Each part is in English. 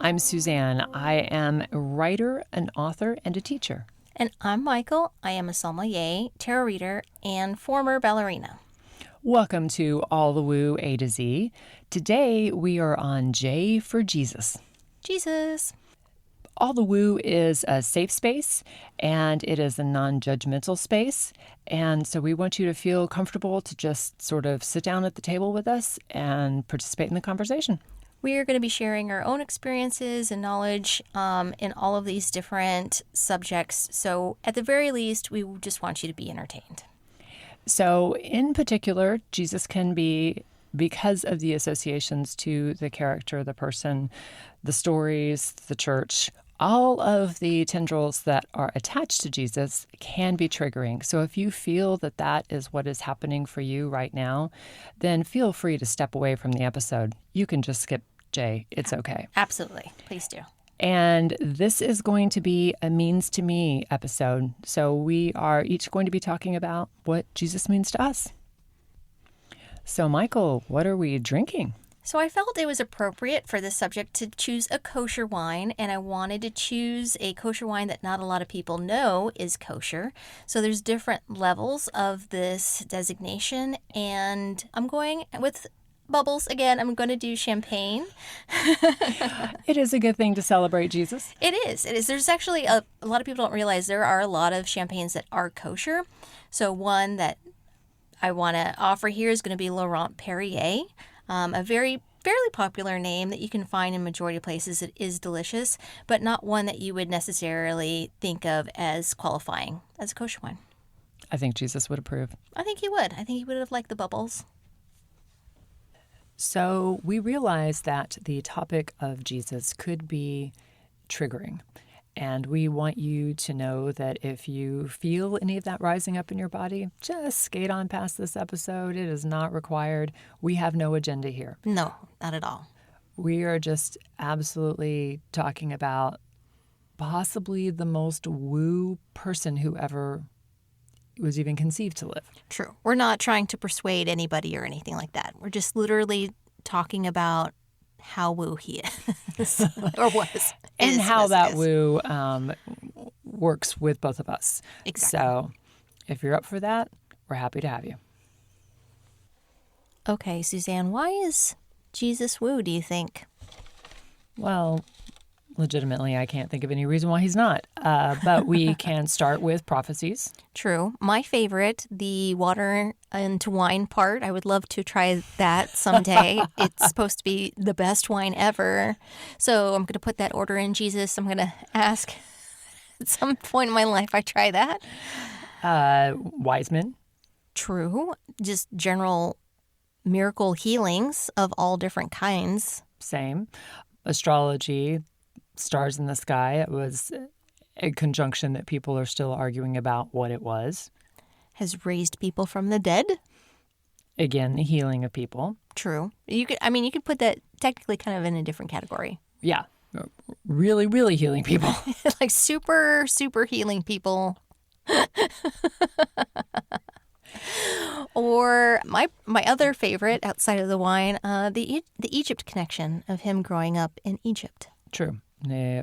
I'm Suzanne. I am a writer, an author, and a teacher. And I'm Mychal. I am a sommelier, tarot reader, and former ballerina. Welcome to All the Woo A to Z. Today we are on J for Jesus. Jesus. All the Woo is a safe space, and it is a non-judgmental space. And so we want you to feel comfortable to just sort of sit down at the table with us and participate in the conversation. We are going to be sharing our own experiences and knowledge in all of these different subjects. So at the very least, we just want you to be entertained. So in particular, Jesus can be, because of the associations to the character, the person, the stories, the church, all of the tendrils that are attached to Jesus can be triggering. So if you feel that that is what is happening for you right now, then feel free to step away from the episode. You can just skip J. It's okay. Absolutely. Please do. And this is going to be a means to me episode. So we are each going to be talking about what Jesus means to us. So Mychal, what are we drinking? So I felt it was appropriate for this subject to choose a kosher wine, and I wanted to choose a kosher wine that not a lot of people know is kosher. So there's different levels of this designation, and I'm going with bubbles. Again, I'm going to do champagne. It is a good thing to celebrate Jesus. It is. There's actually a lot of people don't realize there are a lot of champagnes that are kosher. So one that I want to offer here is going to be Laurent Perrier, a very fairly popular name that you can find in majority of places. It is delicious, but not one that you would necessarily think of as qualifying as a kosher wine. I think Jesus would approve. I think he would. I think he would have liked the bubbles. So we realize that the topic of Jesus could be triggering. And we want you to know that if you feel any of that rising up in your body, just skate on past this episode. It is not required. We have no agenda here. No, not at all. We are just absolutely talking about possibly the most woo person who ever was even conceived to live. True. We're not trying to persuade anybody or anything like that. We're just literally talking about how woo he is or was. And how that woo works with both of us. Exactly. So if you're up for that, we're happy to have you. Okay, Suzanne, why is Jesus woo, do you think? Well, legitimately, I can't think of any reason why he's not. But we can start with prophecies. True. My favorite, the water into wine part. I would love to try that someday. It's supposed to be the best wine ever. So I'm going to put that order in, Jesus. I'm going to ask at some point in my life I try that. Wise men. True. Just general miracle healings of all different kinds. Same. Astrology. Stars in the sky. It was a conjunction that people are still arguing about what it was. Has raised people from the dead. Again, the healing of people. True. You could put that technically kind of in a different category. Yeah. Really, really healing people. Like super, super healing people. Or my other favorite outside of the wine, the Egypt connection of him growing up in Egypt. True.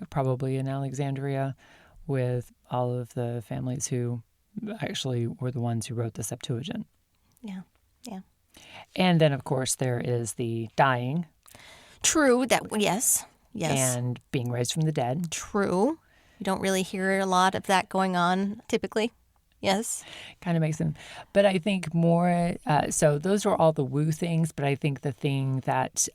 Probably in Alexandria with all of the families who actually were the ones who wrote the Septuagint. Yeah. And then, of course, there is the dying. True. Yes. And being raised from the dead. True. You don't really hear a lot of that going on typically. Yes. Kind of makes them. But I think more, so those are all the woo things, but I think the thing that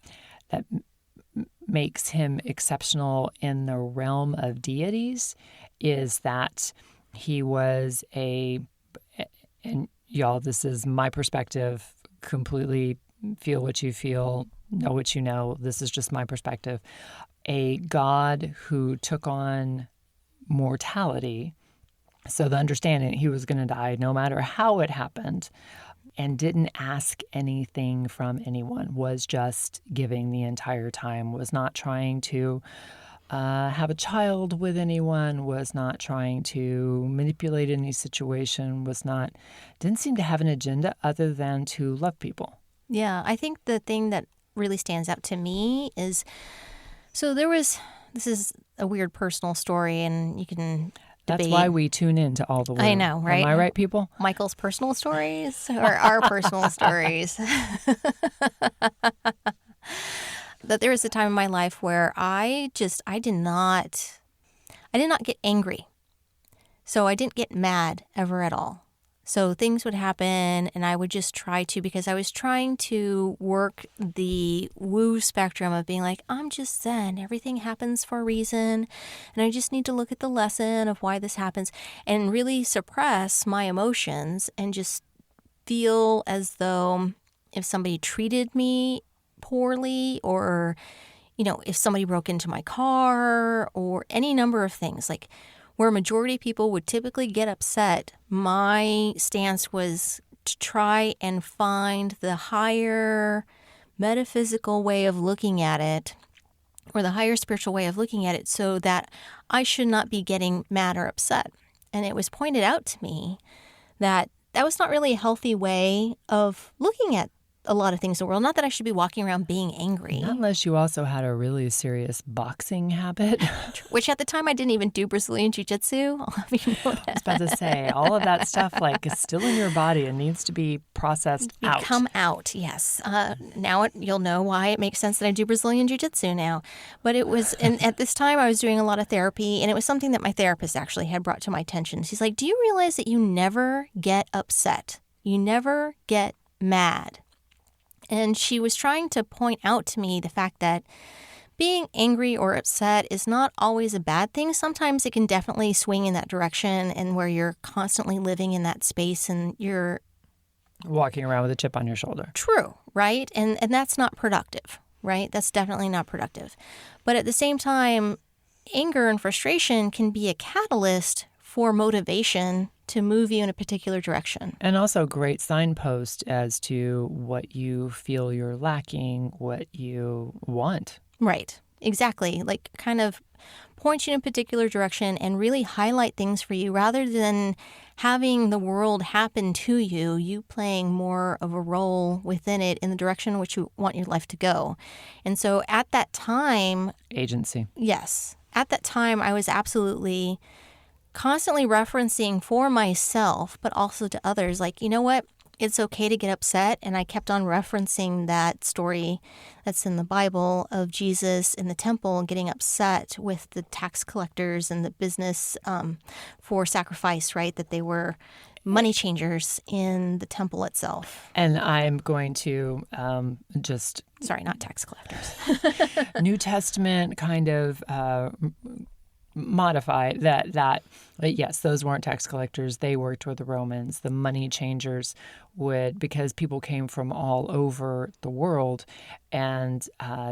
makes him exceptional in the realm of deities is that he was and y'all, this is my perspective, completely feel what you feel, know what you know. This is just my perspective. A God who took on mortality. So the understanding he was going to die no matter how it happened, and didn't ask anything from anyone, was just giving the entire time, was not trying to have a child with anyone, was not trying to manipulate any situation, didn't seem to have an agenda other than to love people. Yeah, I think the thing that really stands out to me is, so there was this is a weird personal story, and you can That's debate. why we tune in to all the I know, right? Am I right, people? Michael's personal stories or our personal stories. But there was a time in my life where I did not get angry. So I didn't get mad ever at all. So things would happen and I would just try to, because I was trying to work the woo spectrum of being like, I'm just Zen. Everything happens for a reason. And I just need to look at the lesson of why this happens and really suppress my emotions and just feel as though if somebody treated me poorly, or, if somebody broke into my car, or any number of things, like where a majority of people would typically get upset, my stance was to try and find the higher metaphysical way of looking at it, or the higher spiritual way of looking at it, so that I should not be getting mad or upset. And it was pointed out to me that that was not really a healthy way of looking at a lot of things in the world. Not that I should be walking around being angry. Not unless you also had a really serious boxing habit. Which at the time I didn't even do Brazilian Jiu-Jitsu. I'll have you know that. I was about to say, all of that stuff is still in your body and needs to be processed out. Come out, yes. Now you'll know why it makes sense that I do Brazilian Jiu-Jitsu now. But it was, and at this time I was doing a lot of therapy, and it was something that my therapist actually had brought to my attention. She's like, do you realize that you never get upset? You never get mad? And she was trying to point out to me the fact that being angry or upset is not always a bad thing. Sometimes it can definitely swing in that direction, and where you're constantly living in that space and you're walking around with a chip on your shoulder. True, right? And that's not productive, right? That's definitely not productive. But at the same time, anger and frustration can be a catalyst for motivation to move you in a particular direction. And also great signpost as to what you feel you're lacking, what you want. Right, exactly. Like kind of point you in a particular direction and really highlight things for you rather than having the world happen to you, you playing more of a role within it in the direction in which you want your life to go. And so at that time... Agency. Yes. At that time, I was absolutely constantly referencing for myself, but also to others, like, you know what? It's okay to get upset. And I kept on referencing that story that's in the Bible of Jesus in the temple getting upset with the tax collectors and the business for sacrifice, right? That they were money changers in the temple itself. And I'm going to just... Sorry, not tax collectors. New Testament kind of... modify that yes, those weren't tax collectors. They worked with the Romans. The money changers would, because people came from all over the world. And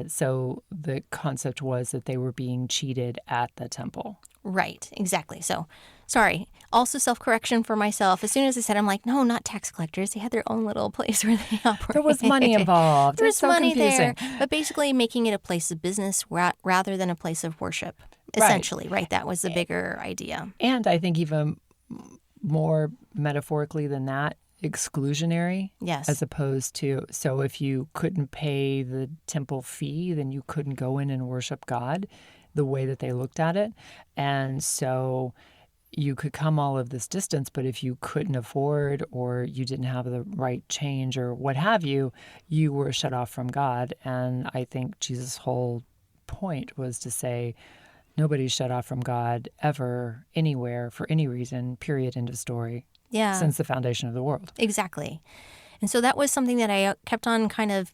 so the concept was that they were being cheated at the temple. Right, exactly. So, sorry. Also self-correction for myself. As soon as I said, I'm like, no, not tax collectors. They had their own little place where they operate. There was money involved. There was so money confusing. there. But basically making it a place of business rather than a place of worship. Essentially, right? That was the bigger idea. And I think even more metaphorically than that, exclusionary. Yes. As opposed to, so if you couldn't pay the temple fee, then you couldn't go in and worship God the way that they looked at it. And so you could come all of this distance, but if you couldn't afford or you didn't have the right change or what have you, you were shut off from God. And I think Jesus' whole point was to say, nobody's shut off from God ever, anywhere, for any reason, period, end of story. Yeah. Since the foundation of the world. Exactly. And so that was something that I kept on kind of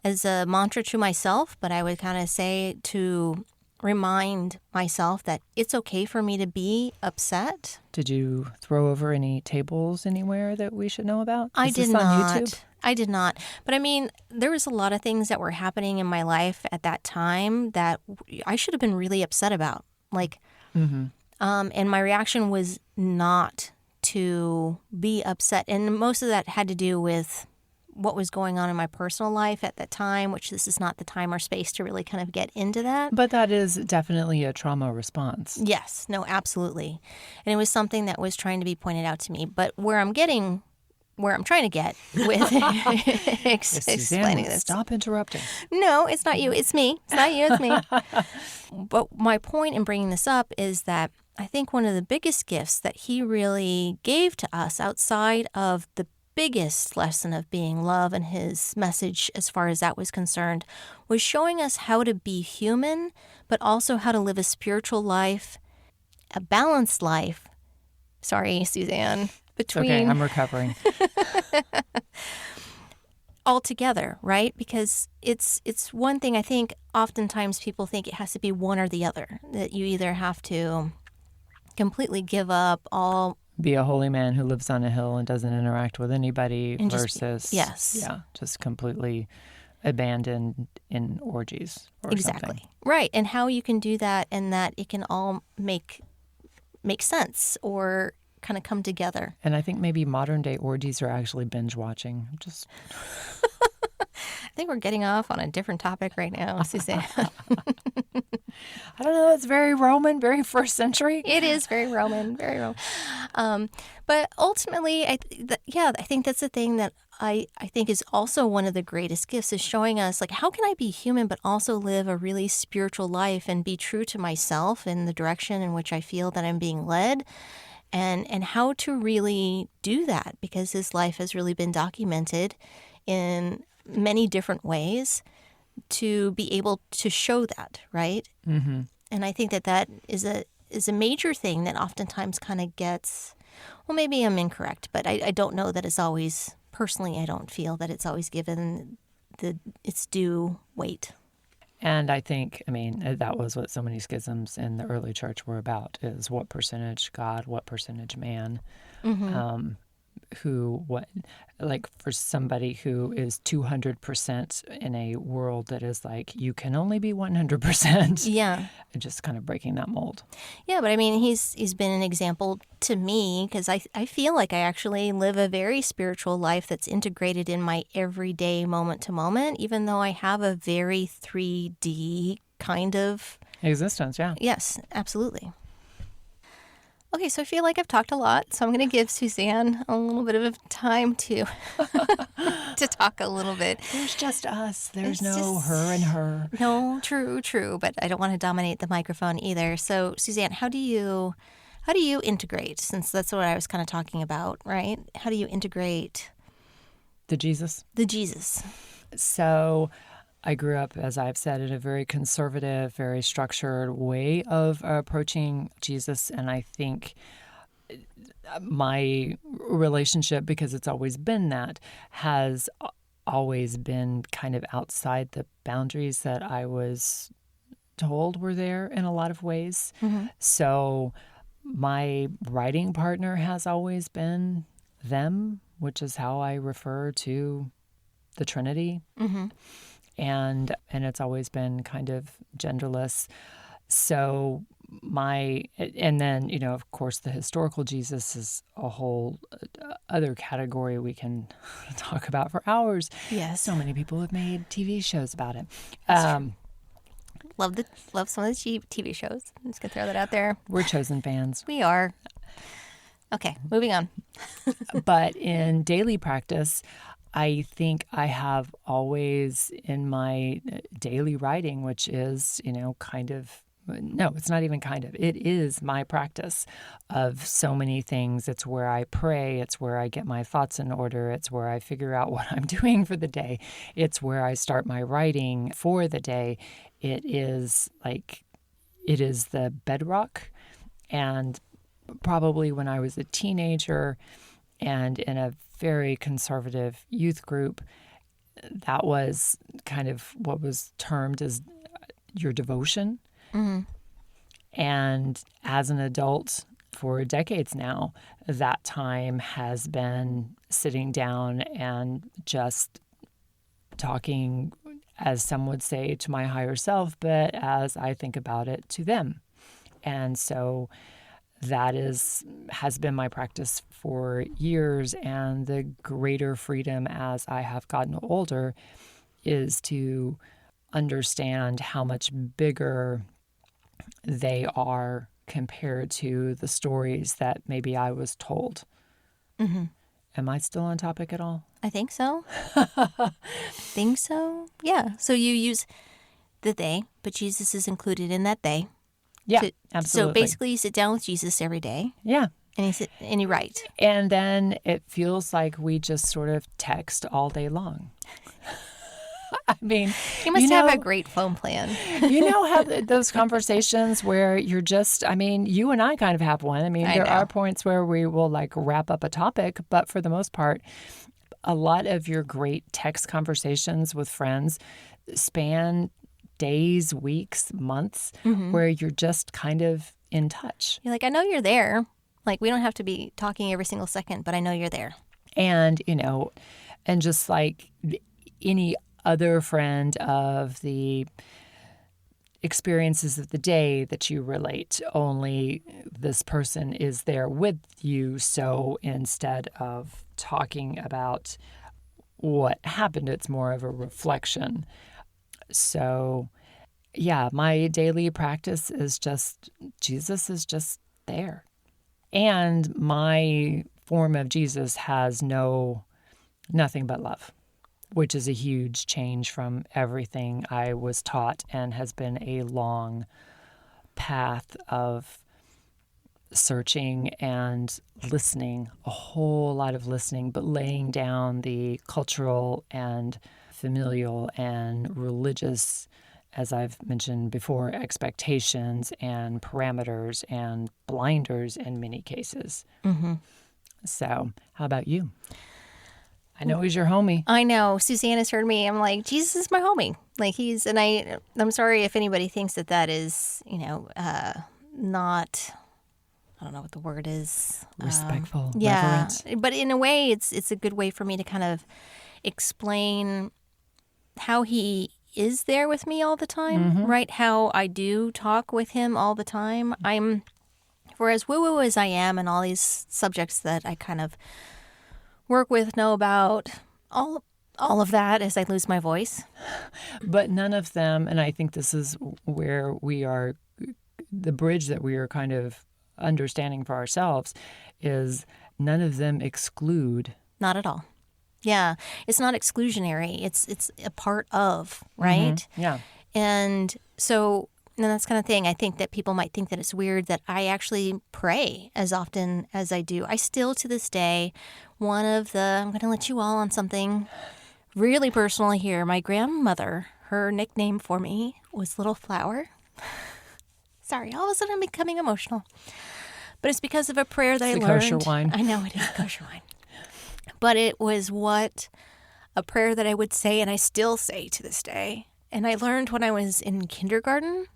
as a mantra to myself, but I would kind of say to remind myself that it's okay for me to be upset. Did you throw over any tables anywhere that we should know about? I Is did this on not. YouTube? I did not. But I mean, there was a lot of things that were happening in my life at that time that I should have been really upset about. Like, and my reaction was not to be upset. And most of that had to do with what was going on in my personal life at that time, which this is not the time or space to really kind of get into that. But that is definitely a trauma response. Yes, no, absolutely. And it was something that was trying to be pointed out to me. But where I'm getting where I'm trying to get with Yes, Suzanne, explaining this. stop interrupting. No, it's not you. It's me. It's not you. It's me. But my point in bringing this up is that I think one of the biggest gifts that he really gave to us outside of the biggest lesson of being love and his message as far as that was concerned was showing us how to be human, but also how to live a spiritual life, a balanced life. Sorry, Suzanne. Between Okay, I'm recovering. all together, right? Because it's one thing I think oftentimes people think it has to be one or the other, that you either have to completely give up all Be a holy man who lives on a hill and doesn't interact with anybody and versus, yes. just completely abandoned in orgies or Exactly. something. Right. And how you can do that and that it can all make sense or kind of come together. And I think maybe modern day orgies are actually binge watching. I think we're getting off on a different topic right now, Suzanne. I don't know. It's very Roman, very first century. It is very Roman, very Roman. But ultimately, I think that's the thing that I think is also one of the greatest gifts is showing us, like, how can I be human but also live a really spiritual life and be true to myself in the direction in which I feel that I'm being led, and how to really do that, because his life has really been documented in many different ways to be able to show that, right? Mm-hmm. And I think that is a major thing that oftentimes kind of gets, well, maybe I'm incorrect, but I don't know that it's always, personally, I don't feel that it's always given its due weight. And I think, that was what so many schisms in the early church were about, is what percentage God, what percentage man, like for somebody who is 200% in a world that is like, you can only be 100%. Yeah. Just kind of breaking that mold. Yeah, but he's been an example to me because I feel like I actually live a very spiritual life that's integrated in my everyday moment to moment, even though I have a very 3D kind of existence. Yeah. Yes, absolutely. Okay, so I feel like I've talked a lot, so I'm going to give Suzanne a little bit of time to to talk a little bit. There's just us. There's no her and her. No, true, but I don't want to dominate the microphone either. So, Suzanne, how do you integrate, since that's what I was kind of talking about, right? How do you integrate the Jesus? The Jesus. So I grew up, as I've said, in a very conservative, very structured way of approaching Jesus. And I think my relationship, because it's always been that, has always been kind of outside the boundaries that I was told were there in a lot of ways. Mm-hmm. So my writing partner has always been them, which is how I refer to the Trinity. Mm-hmm. And it's always been kind of genderless. So and then, of course, the historical Jesus is a whole other category we can talk about for hours. Yes. So many people have made TV shows about it. Love some of the TV shows. I'm just going to throw that out there. We're chosen fans. We are. Okay, moving on. But in daily practice, I think I have always in my daily writing, which is, it's not even kind of, it is my practice of so many things. It's where I pray. It's where I get my thoughts in order. It's where I figure out what I'm doing for the day. It's where I start my writing for the day. It is the bedrock. And probably when I was a teenager and in a very conservative youth group, that was kind of what was termed as your devotion. Mm-hmm. And as an adult for decades now, that time has been sitting down and just talking, as some would say, to my higher self, but as I think about it, to them. And so that has been my practice for years, and the greater freedom as I have gotten older is to understand how much bigger they are compared to the stories that maybe I was told. Mm-hmm. Am I still on topic at all? I think so. Think so. Yeah. So you use the they, but Jesus is included in that they. Yeah, absolutely. So basically, you sit down with Jesus every day. Yeah. And you write. And then it feels like we just sort of text all day long. I mean, you must have a great phone plan. You know how those conversations where you're just, I mean, you and I kind of have one. I mean, there are points where we will like wrap up a topic, but for the most part, a lot of your great text conversations with friends span days, weeks, months, where you're just kind of in touch. You're like, I know you're there. Like, we don't have to be talking every single second, but I know you're there. And, you know, and just like any other friend of the experiences of the day that you relate, only this person is there with you. So instead of talking about what happened, it's more of a reflection. So, yeah, my daily practice is just Jesus is just there. And my form of Jesus has nothing but love, which is a huge change from everything I was taught and has been a long path of searching and listening, a whole lot of listening, but laying down the cultural and familial and religious, as I've mentioned before, expectations and parameters and blinders in many cases. So how about you? I know he's your homie. I know. Suzanne has heard me. I'm like, Jesus is my homie. Like I'm sorry if anybody thinks that is, not, I don't know what the word is. Respectful, reverent. Yeah, but in a way, it's a good way for me to kind of explain how he is there with me all the time, right? How I do talk with him all the time. For as woo-woo as I am and all these subjects that I kind of work with, know about, all of that as I lose my voice. But none of them, and I think this is where we are, the bridge that we are kind of understanding for ourselves, is none of them exclude. Not at all. Yeah, it's not exclusionary. It's a part of, right? Yeah. And so, and that's kind of thing. I think that people might think that it's weird that I actually pray as often as I do. I still, to this day, I'm going to let you all on something really personal here. My grandmother, her nickname for me was Little Flower. Sorry, all of a sudden I'm becoming emotional. But it's because of a prayer that I learned. Kosher wine. I know it is kosher wine. But it was a prayer that I would say, and I still say to this day. And I learned when I was in kindergarten,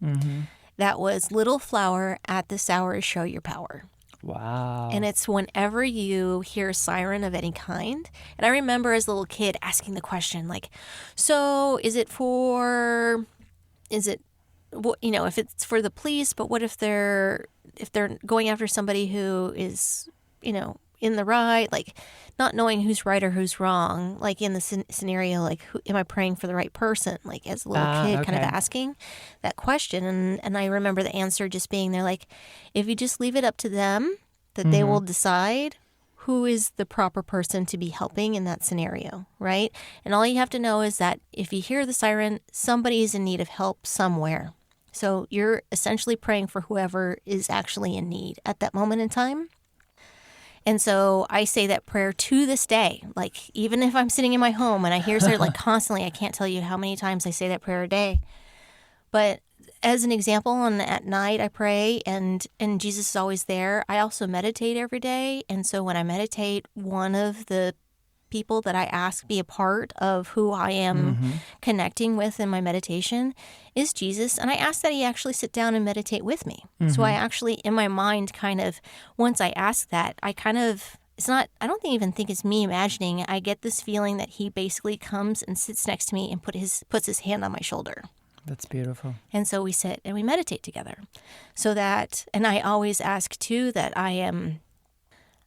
that was little flower at this hour, show your power. Wow. And it's whenever you hear a siren of any kind. And I remember as a little kid asking the question, like, so if it's for the police, but what if they're going after somebody who is, in the right, like not knowing who's right or who's wrong, like in the scenario, like, am I praying for the right person? Like as a little kid, kind of asking that question. And I remember the answer just being there, like, if you just leave it up to them, that they will decide who is the proper person to be helping in that scenario, right? And all you have to know is that if you hear the siren, somebody is in need of help somewhere. So you're essentially praying for whoever is actually in need at that moment in time. And so I say that prayer to this day. Like, even if I'm sitting in my home and I hear her like constantly, I can't tell you how many times I say that prayer a day. But as an example, at night I pray and Jesus is always there. I also meditate every day. And so when I meditate, one of the people that I ask be a part of who I am connecting with in my meditation is Jesus. And I ask that he actually sit down and meditate with me. So I actually, in my mind, kind of, once I ask that, I don't even think it's me imagining. I get this feeling that he basically comes and sits next to me and puts his hand on my shoulder. That's beautiful. And so we sit and we meditate together. So that, and I always ask too that I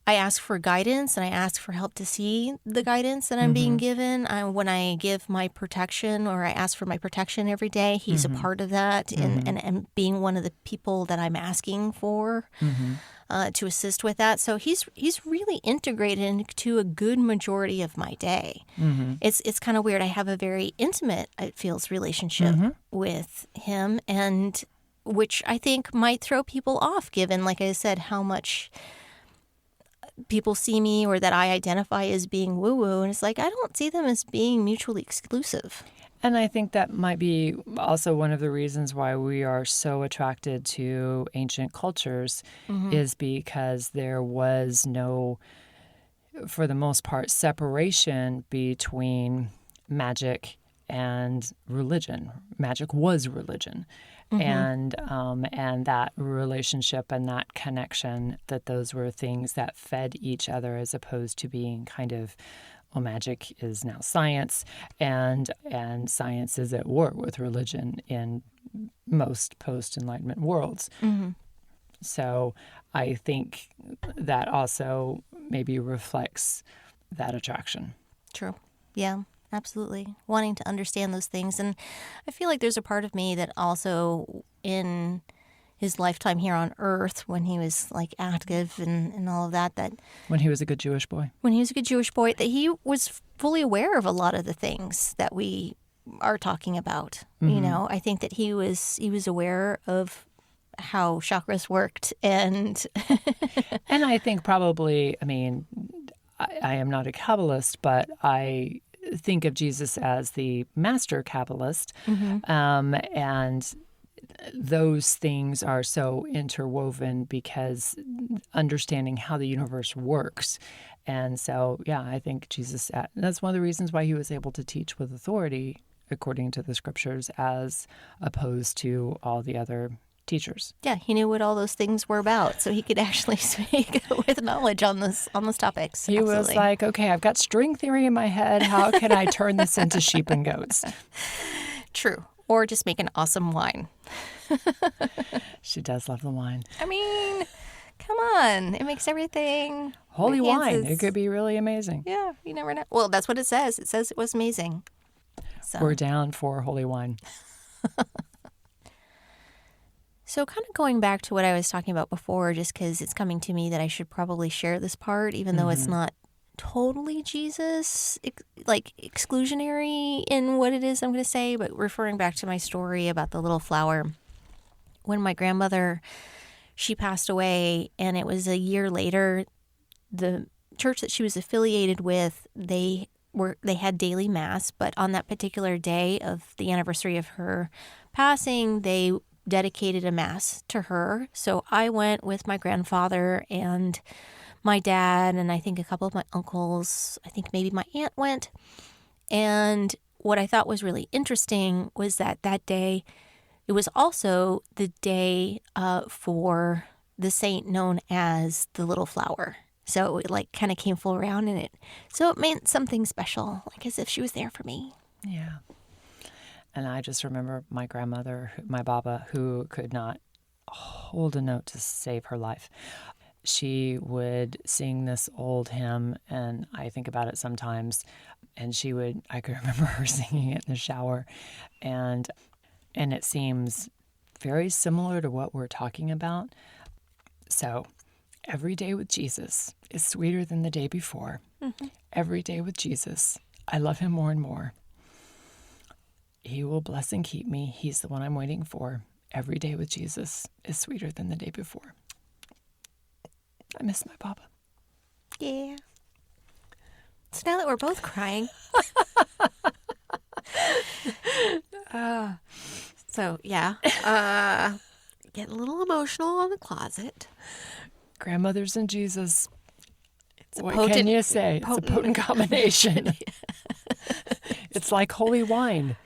ask for guidance and I ask for help to see the guidance that I'm being given. When I give my protection or I ask for my protection every day, he's a part of that and being one of the people that I'm asking for. to assist with that. So he's really integrated into a good majority of my day. Mm-hmm. It's kind of weird. I have a very intimate, it feels, relationship with him, and which I think might throw people off, given, like I said, how much people see me or that I identify as being woo-woo. And it's like, I don't see them as being mutually exclusive. And I think that might be also one of the reasons why we are so attracted to ancient cultures is because there was no, for the most part, separation between magic and religion. Magic was religion. And that relationship and that connection, that those were things that fed each other as opposed to being kind of, well, magic is now science, and science is at war with religion in most post-Enlightenment worlds. So I think that also maybe reflects that attraction. True. Yeah, absolutely. Wanting to understand those things. And I feel like there's a part of me that also in his lifetime here on Earth, when he was like active and all of that, that When he was a good Jewish boy. when he was a good Jewish boy, that he was fully aware of a lot of the things that we are talking about. You know, I think that he was aware of how chakras worked, and And I think probably, I mean, I am not a Kabbalist, but I think of Jesus as the master Kabbalist. And those things are so interwoven because understanding how the universe works. And so, yeah, I think Jesus, that's one of the reasons why he was able to teach with authority, according to the scriptures, as opposed to all the other teachers. yeah, he knew what all those things were about, so he could actually speak with knowledge on those topics. He was like, okay, I've got string theory in my head. How can I turn this into sheep and goats? True. Or just make an awesome wine. She does love the wine. I mean, come on. It makes everything. Holy wine. enhances- It could be really amazing. Yeah, you never know. Well, that's what it says. It says it was amazing. So, We're down for holy wine. so kind of going back to what I was talking about before, just because it's coming to me that I should probably share this part, even though it's not totally Jesus, like exclusionary in what it is I'm going to say, but referring back to my story about the little flower. When my grandmother, she passed away, and it was a year later, the church that she was affiliated with, they had daily mass, but on that particular day of the anniversary of her passing, they dedicated a mass to her. So I went with my grandfather and my dad, and I think a couple of my uncles. I think maybe my aunt went. And what I thought was really interesting was that day, it was also the day for the saint known as the Little Flower. So it like kind of came full around in it. So it meant something special, like as if she was there for me. Yeah. And I just remember my grandmother, my Baba, who could not hold a note to save her life. She would sing this old hymn, and I think about it sometimes, and I could remember her singing it in the shower, and it seems very similar to what we're talking about. So, every day with Jesus is sweeter than the day before. Every day with Jesus, I love him more and more. He will bless and keep me. He's the one I'm waiting for. Every day with Jesus is sweeter than the day before. I miss my Papa. Yeah. So now that we're both crying. So, yeah. Getting a little emotional on the closet. Grandmothers and Jesus. What potent- can you say? It's a potent combination. It's like holy wine,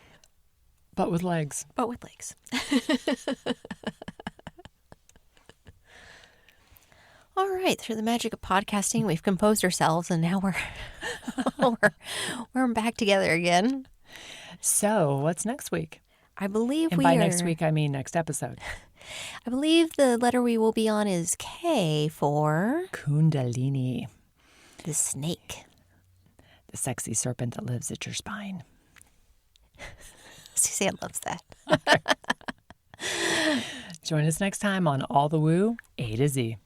but with legs. But with legs. All right, through the magic of podcasting, we've composed ourselves, and now we're back together again. So, what's next week? I believe And by next week, I mean next episode. I believe the letter we will be on is K for Kundalini, the snake. the sexy serpent that lives at your spine. Suzanne loves that. Join us next time on All the Woo, A to Z.